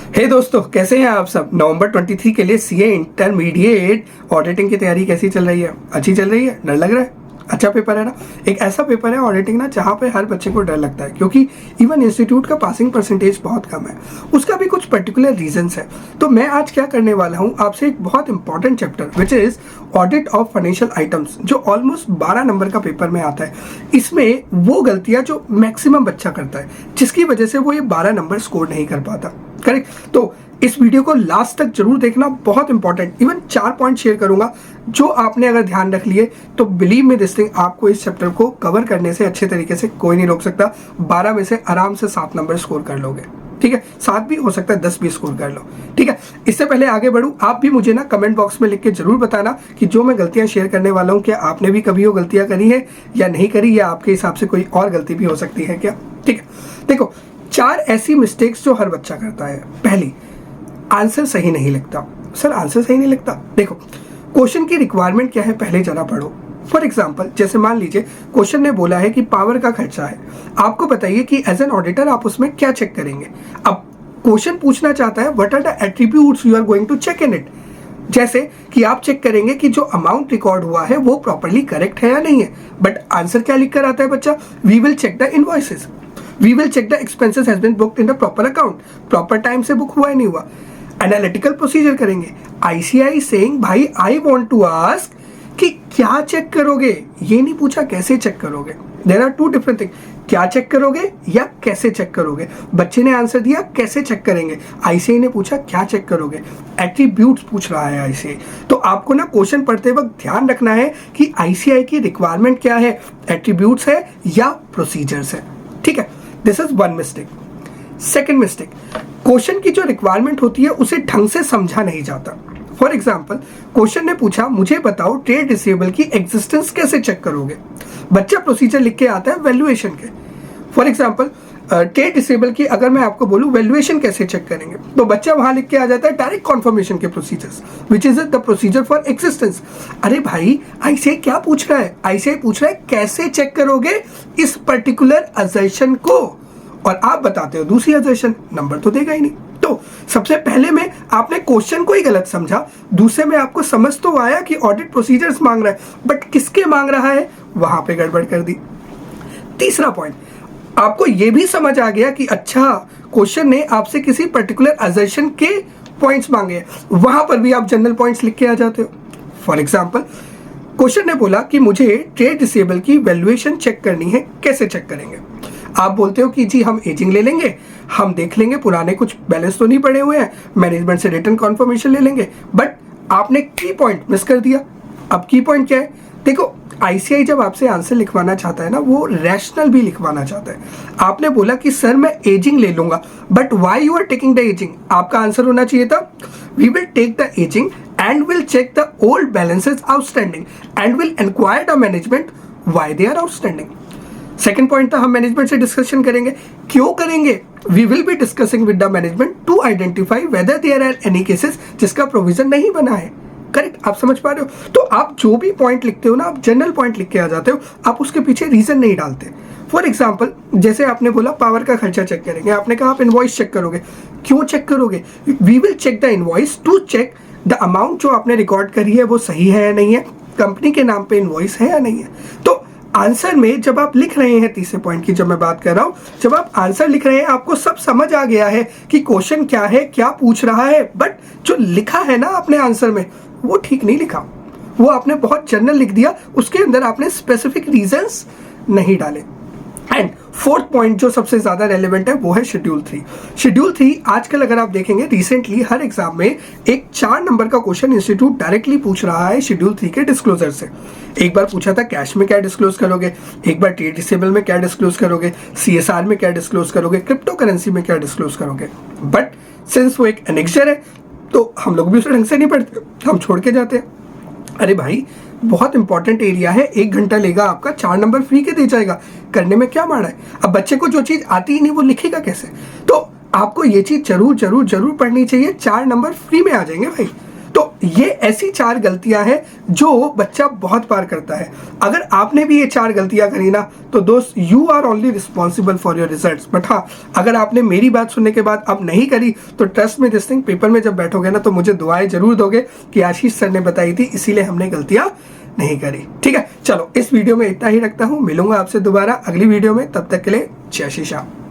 हे दोस्तों, कैसे हैं आप सब। नवंबर 23 के लिए सीए इंटरमीडिएट ऑडिटिंग की तैयारी कैसी चल रही है? अच्छी चल रही है? डर लग रहा है? अच्छा पेपर है ना। एक ऐसा पेपर है ऑडिटिंग ना जहाँ पे हर बच्चे को डर लगता है, क्योंकि इवन इंस्टीट्यूट का पासिंग परसेंटेज बहुत कम है। उसका भी कुछ पर्टिकुलर रीजंस है। तो मैं आज क्या करने वाला हूँ आपसे, एक बहुत important chapter which is audit of financial items, जो ऑलमोस्ट 12 नंबर का पेपर में आता है। इसमें वो गलतियां जो मैक्सिमम बच्चा करता है, जिसकी वजह से वो ये 12 नंबर स्कोर नहीं कर पाता। करेक्ट। तो इस वीडियो को लास्ट तक जरूर देखना, बहुत इंपॉर्टेंट। इवन 4 पॉइंट शेयर करूंगा जो आपने अगर ध्यान रख लिए तो बिलीव में दिस थिंग, आपको इस चैप्टर को कवर करने से अच्छे तरीके से कोई नहीं रोक सकता। 12 में से आराम से 7 नंबर स्कोर कर लोगे। ठीक है, 7 भी हो सकता है, 10 भी स्कोर कर लो। ठीक है, इससे पहले आगे बढ़ूं, आप भी मुझे ना कमेंट बॉक्स में लिख के जरूर बताना कि जो मैं गलतियां शेयर करने वाला हूं, क्या आपने भी कभी वो गलतियां करी है या नहीं करी, या आपके हिसाब से कोई और गलती भी हो सकती है क्या। ठीक है, देखो 4 ऐसी मिस्टेक्स जो हर बच्चा करता है। पहली, आंसर सही नहीं लिखता। सर आंसर सही नहीं लिखता? देखो, क्वेश्चन की रिक्वायरमेंट क्या है पहले जरा पढ़ो। फॉर एग्जाम्पल, जैसे मान लीजिए क्वेश्चन ने बोला है कि पावर का खर्चा है। आपको बताइए कि एज एन ऑडिटर आप उसमें क्या चेक करेंगे। अब क्वेश्चन पूछना चाहता है what are the attributes you are going to check in it. जैसे कि आप चेक करेंगे कि जो अमाउंट रिकॉर्ड हुआ है वो प्रॉपरली करेक्ट है या नहीं है। बट आंसर क्या लिख कर आता है बच्चा? We will check the invoices, we will check the expenses has been booked in the proper account. Proper time से बुक हुआ है नहीं हुआ। एनालिटिकल प्रोसीजर करेंगे। आईसीआई सेइंग भाई आई वांट टू आस्क कि क्या चेक करोगे, ये नहीं पूछा कैसे चेक करोगे। देयर आर 2 डिफरेंट थिंग, क्या चेक करोगे या कैसे चेक करोगे। बच्चे ने आंसर दिया कैसे चेक करेंगे, आईसीआई ने पूछा क्या चेक करोगे। एट्रीब्यूट्स पूछ रहा है आईसीआई। तो आपको ना क्वेश्चन पढ़ते वक्त ध्यान रखना है कि आईसीआई की रिक्वायरमेंट क्या है, एट्रीब्यूट्स है या प्रोसीजर्स है। ठीक है, this is one mistake. Second mistake, question की जो रिक्वायरमेंट होती है उसे ढंग से समझा नहीं जाता। फॉर एग्जाम्पल, क्वेश्चन ने पूछा मुझे बताओ ट्रेड रिसीवेबल की एग्जिस्टेंस कैसे चेक करोगे। बच्चा प्रोसीजर लिख के आता है वैल्यूएशन के। फॉर एग्जाम्पल, ट्रेड रिसीवेबल की अगर मैं आपको बोलूं वैल्यूएशन कैसे चेक करेंगे, तो बच्चा वहां लिख के आ जाता है डायरेक्ट कन्फर्मेशन के procedures, which is the procedure for existence. अरे भाई, आईसीआई क्या पूछ रहा है? आईसीआई पूछ रहा है कैसे चेक करोगे इस पर्टिकुलर असर्शन को, और आप बताते हो दूसरी असर्शन, नंबर तो देगा ही नहीं। तो सबसे पहले में आपने क्वेश्चन को ही गलत समझा, दूसरे में आपको समझ तो आया कि ऑडिट प्रोसीजर्स मांग रहा है, बट किसके मांग रहा है वहां पे गड़बड़ कर दी। तीसरा पॉइंट, आपको यह भी समझ आ गया कि अच्छा क्वेश्चन ने आपसे किसी पर्टिकुलर असर्शन के पॉइंट्स मांगे, वहां पर भी आप जनरल पॉइंट्स लिख के आ जाते हो। फॉर एग्जाम्पल, क्वेश्चन ने बोला कि मुझे ट्रेड रिसीवेबल की वैल्यूएशन चेक करनी है, कैसे चेक करेंगे। आप बोलते हो कि जी हम एजिंग ले लेंगे, हम देख लेंगे पुराने कुछ बैलेंस तो नहीं पड़े हुए हैं, मैनेजमेंट से रिटर्न कॉन्फर्मेशन ले लेंगे। बट आपने की पॉइंट मिस कर दिया। अब की पॉइंट क्या है? देखो, आईसीआई जब आपसे आंसर लिखवाना चाहता है ना, वो रैशनल भी लिखवाना चाहता है। आपने बोला कि सर मैं एजिंग ले लूंगा, but why you are taking the ageing? आपका आंसर होना चाहिए था we will take the ageing and will check the old balances outstanding and will inquire the management why they are outstanding. Second point था हम management से discussion करेंगे। क्यों करेंगे? We will be discussing with the management to identify whether there are any cases जिसका provision नहीं बना है। करेक्ट, आप समझ पा रहे हो? तो आप जो भी पॉइंट लिखते हो ना, आप जनरल पॉइंट लिख के आ जाते हो, आप उसके पीछे रीजन नहीं डालते। फॉर एग्जाम्पल, जैसे आपने बोला पावर का खर्चा चेक करेंगे, आपने कहा आप इनवॉइस चेक करोगे। क्यों चेक करोगे? We will check the invoice to check the amount जो आपने रिकॉर्ड करी है वो सही है या नहीं है, कंपनी के नाम पे इनवॉइस है या नहीं है। तो आंसर में जब आप लिख रहे हैं, तीसरे पॉइंट की जब मैं बात कर रहा हूं, जब आप आंसर लिख रहे हैं आपको सब समझ आ गया है कि क्वेश्चन क्या है, क्या पूछ रहा है, बट जो लिखा है ना आपने आंसर में वो ठीक नहीं लिखा। वो आपने बहुत जनरल लिख दिया, उसके अंदर आपने स्पेसिफिक रीजंस नहीं डाले। एंड फोर्थ पॉइंट जो सबसे ज्यादा रेलेवेंट है वो है शेड्यूल 3। शेड्यूल 3 आजकल अगर आप देखेंगे रिसेंटली हर एग्जाम में एक 4 नंबर का क्वेश्चन इंस्टीट्यूट डायरेक्टली पूछ रहा है शेड्यूल 3 के डिस्क्लोजर से। एक बार पूछा था कैश में क्या डिस्क्लोज करोगे, एक बार ट्रेड रिसीवेबल में क्या डिस्क्लोज करोगे, सीएसआर में क्या डिस्क्लोज करोगे, क्रिप्टो करेंसी में क्या डिस्क्लोज करोगे। बट सिंस वो एक एनेक्सचर है तो हम लोग भी उसे ढंग से नहीं पढ़ते, हम छोड़ के जाते हैं। अरे भाई, बहुत इंपॉर्टेंट एरिया है, 1 घंटा लेगा आपका, 4 नंबर फ्री के दे जाएगा, करने में क्या माड़ा है। अब बच्चे को जो चीज आती ही नहीं वो लिखेगा कैसे? तो आपको ये चीज जरूर जरूर जरूर पढ़नी चाहिए, 4 नंबर फ्री में आ जाएंगे भाई। तो ये ऐसी 4 गलतियां हैं जो बच्चा बहुत बार करता है। अगर आपने भी ये 4 गलतियां करी ना तो दोस्त you are only responsible for your results. But हाँ, अगर आपने मेरी बात सुनने के बाद अब नहीं करी तो ट्रस्ट में दिस थिंग, पेपर में जब बैठोगे ना तो मुझे दुआएं जरूर दोगे कि आशीष सर ने बताई थी इसीलिए हमने गलतियां नहीं करी। ठीक है, चलो इस वीडियो में इतना ही रखता हूं, मिलूंगा आपसे दोबारा अगली वीडियो में, तब तक के लिए जय श्री श्याम।